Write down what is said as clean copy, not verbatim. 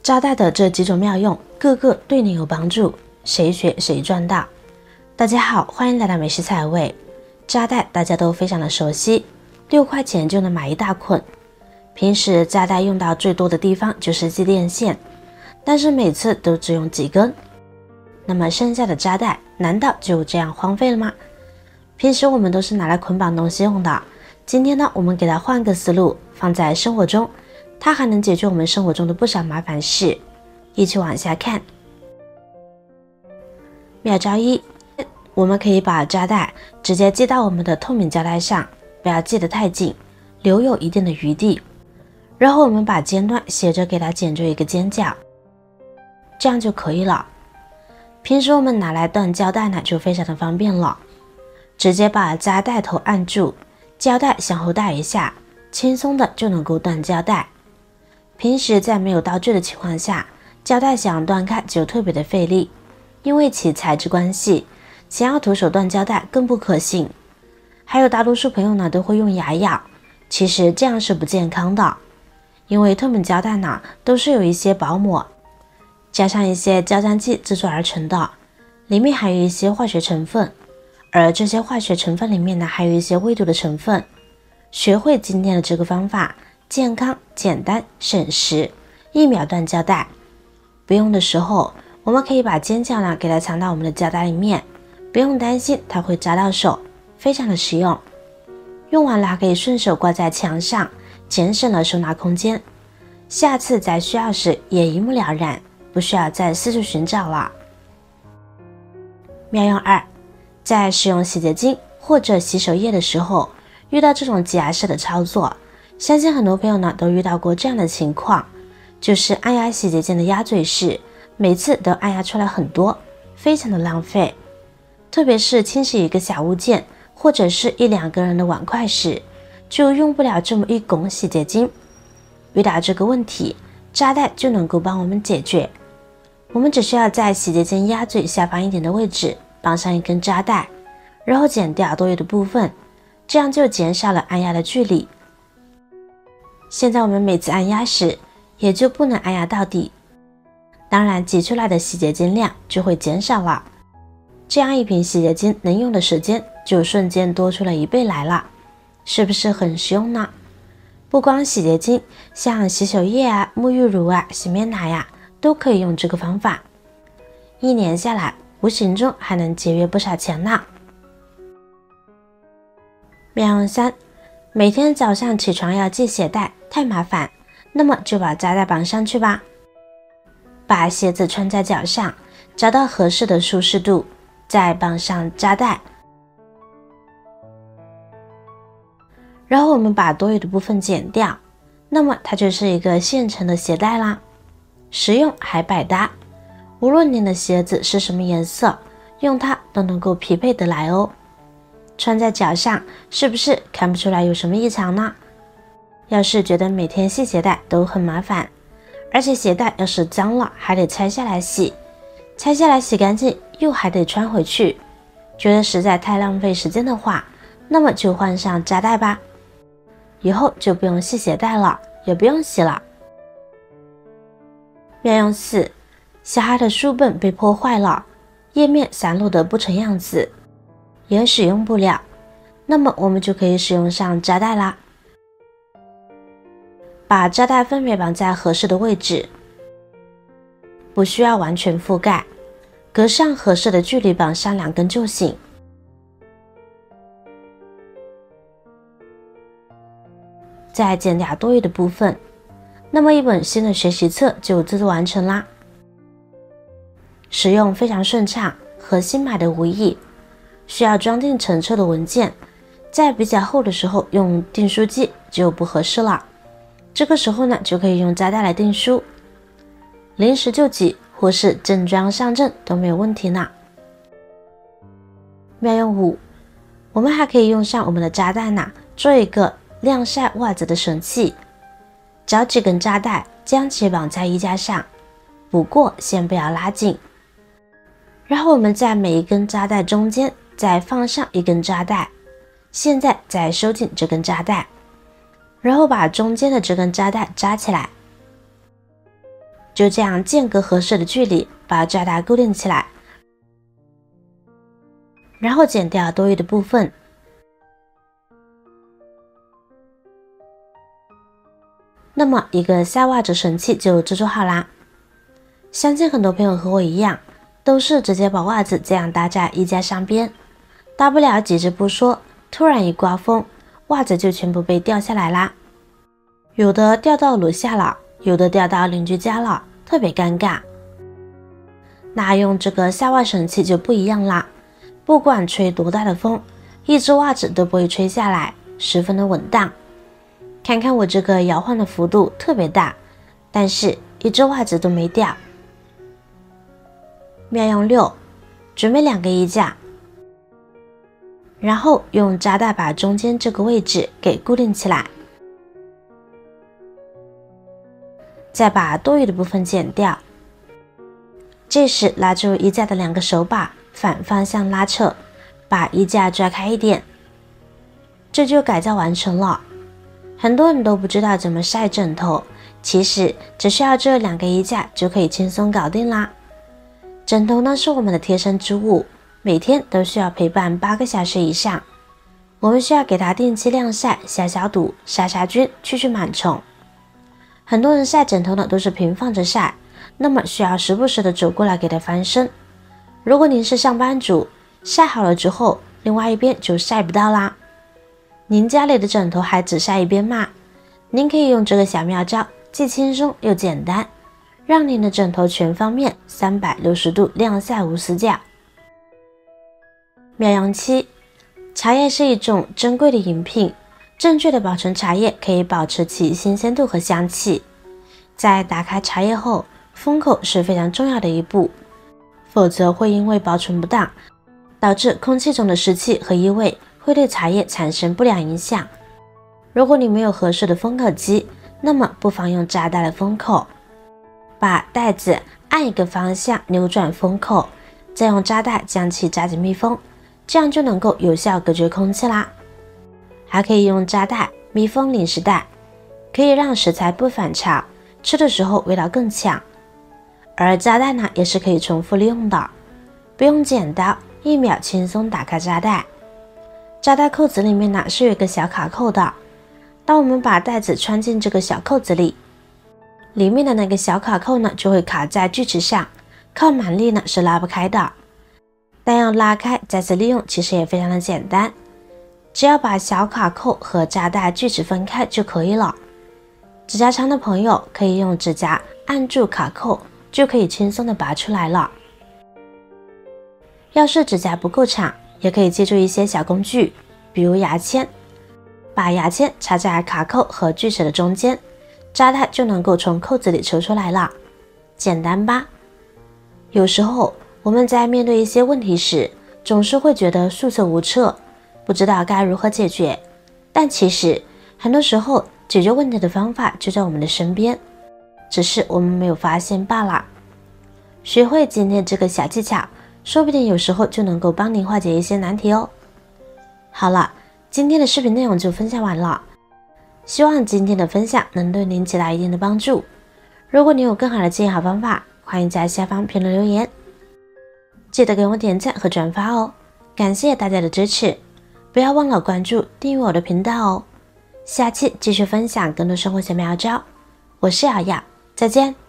扎带的这几种妙用，个个对你有帮助，谁学谁赚到。大家好，欢迎来到美食彩味。扎带大家都非常的熟悉，6块钱就能买一大捆。平时扎带用到最多的地方就是接电线，但是每次都只用几根。那么剩下的扎带难道就这样荒废了吗？平时我们都是拿来捆绑东西用的，今天呢，我们给它换个思路，放在生活中，它还能解决我们生活中的不少麻烦事。一起往下看。妙招一，我们可以把扎带直接系到我们的透明胶带上，不要系得太紧，留有一定的余地。然后我们把尖端斜着给它剪出一个尖角，这样就可以了。平时我们拿来断胶带呢，就非常的方便了，直接把扎带头按住，胶带向后带一下，轻松的就能够断胶带。平时在没有刀具的情况下，胶带想断开就特别的费力，因为其材质关系，想要徒手断胶带更不可行。还有大多数朋友呢都会用牙咬，其实这样是不健康的，因为透明胶带呢都是有一些薄膜，加上一些胶粘剂制作而成的，里面还有一些化学成分，而这些化学成分里面呢还有一些微毒的成分。学会今天的这个方法，健康、简单、省时，1秒断胶带。不用的时候，我们可以把尖角呢给它藏到我们的胶带里面，不用担心它会扎到手，非常的实用。用完了还可以顺手挂在墙上，节省了收纳空间。下次在需要时也一目了然，不需要再四处寻找了。妙用2，在使用洗洁精或者洗手液的时候，遇到这种挤压式的操作，相信很多朋友呢都遇到过这样的情况，就是按压洗洁精的压嘴时，每次都按压出来很多，非常的浪费。特别是清洗一个小物件或者是1-2个人的碗筷时，就用不了这么一拱洗洁精。遇到这个问题，扎带就能够帮我们解决。我们只需要在洗洁精压嘴下方一点的位置绑上一根扎带，然后剪掉多余的部分，这样就减少了按压的距离。现在我们每次按压时也就不能按压到底，当然挤出来的洗洁精量就会减少了，这样一瓶洗洁精能用的时间就瞬间多出了1倍来了，是不是很实用呢？不光洗洁精，像洗手液啊、沐浴乳啊、洗面奶啊，都可以用这个方法。1年下来，无形中还能节约不少钱呢。妙用3，每天早上起床要系鞋带太麻烦，那么就把扎带绑上去吧。把鞋子穿在脚上，找到合适的舒适度，再绑上扎带。然后我们把多余的部分剪掉，那么它就是一个现成的鞋带啦，实用还百搭。无论你的鞋子是什么颜色，用它都能够匹配得来哦。穿在脚上是不是看不出来有什么异常呢？要是觉得每天系鞋带都很麻烦，而且鞋带要是脏了还得拆下来洗，拆下来洗干净又还得穿回去，觉得实在太浪费时间的话，那么就换上扎带吧，以后就不用系鞋带了，也不用洗了。妙用4，小孩的书本被破坏了，页面散落的不成样子，也使用不了，那么我们就可以使用上扎带啦。把扎带分别绑在合适的位置，不需要完全覆盖，隔上合适的距离绑上2根就行。再剪掉多余的部分，那么一本新的学习册就制作完成啦。使用非常顺畅，和新买的无异。需要装订成册的文件，在比较厚的时候用订书机就不合适了，这个时候呢就可以用扎带来订书，临时救急或是正装上阵都没有问题呢。妙用5，我们还可以用上我们的扎带呢，做一个晾晒袜子的神器。找几根扎带，将其绑在衣架上，不过先不要拉紧。然后我们在每一根扎带中间再放上一根扎带，现在再收紧这根扎带，然后把中间的这根扎带扎起来。就这样间隔合适的距离把炸弹固定起来，然后剪掉多余的部分。那么一个下袜子神器就制作好啦。相信很多朋友和我一样，都是直接把袜子这样搭在衣架上边，大不了几只不说，突然一刮风，袜子就全部被掉下来啦。有的掉到楼下了，有的掉到邻居家了，特别尴尬。那用这个下袜神器就不一样啦，不管吹多大的风，一只袜子都不会吹下来，十分的稳当。看看我这个摇晃的幅度特别大，但是一只袜子都没掉。妙用6，准备2个衣架，然后用扎带把中间这个位置给固定起来，再把多余的部分剪掉。这时拉住衣架的2个手把，反方向拉扯，把衣架拽开一点，这就改造完成了。很多人都不知道怎么晒枕头，其实只需要这2个衣架就可以轻松搞定啦。枕头呢是我们的贴身之物，每天都需要陪伴8个小时以上，我们需要给它定期晾晒、下消毒、杀杀菌、去螨虫。很多人晒枕头呢都是平放着晒，那么需要时不时的走过来给它翻身。如果您是上班族，晒好了之后，另外一边就晒不到啦。您家里的枕头还只晒一边吗？您可以用这个小妙招，既轻松又简单，让您的枕头全方面360度晾晒无死角。妙用7，茶叶是一种珍贵的饮品，正确的保存茶叶可以保持其新鲜度和香气。在打开茶叶后，封口是非常重要的一步，否则会因为保存不当，导致空气中的湿气和异味会对茶叶产生不良影响。如果你没有合适的封口机，那么不妨用扎带的封口，把袋子按一个方向扭转封口，再用扎带将其扎紧密封，这样就能够有效隔绝空气啦。还可以用扎带密封零食袋，可以让食材不反潮，吃的时候味道更强。而扎带呢也是可以重复利用的，不用剪刀，1秒轻松打开扎带。扎带扣子里面呢是有一个小卡扣的，当我们把袋子穿进这个小扣子里，里面的那个小卡扣呢就会卡在锯齿上，靠蛮力呢是拉不开的。但要拉开再次利用其实也非常的简单，只要把小卡扣和扎带锯齿分开就可以了。指甲长的朋友可以用指甲按住卡扣，就可以轻松的拔出来了。要是指甲不够长，也可以借助一些小工具，比如牙签，把牙签插在卡扣和锯齿的中间，扎带就能够从扣子里抽出来了，简单吧？有时候我们在面对一些问题时，总是会觉得束手无策，不知道该如何解决，但其实很多时候解决问题的方法就在我们的身边，只是我们没有发现罢了。学会今天这个小技巧，说不定有时候就能够帮您化解一些难题哦。好了，今天的视频内容就分享完了，希望今天的分享能对您起到一定的帮助。如果你有更好的建议和方法，欢迎在下方评论留言，记得给我点赞和转发哦，感谢大家的支持，不要忘了关注订阅我的频道哦。下期继续分享更多生活小妙招，我是瑶瑶，再见。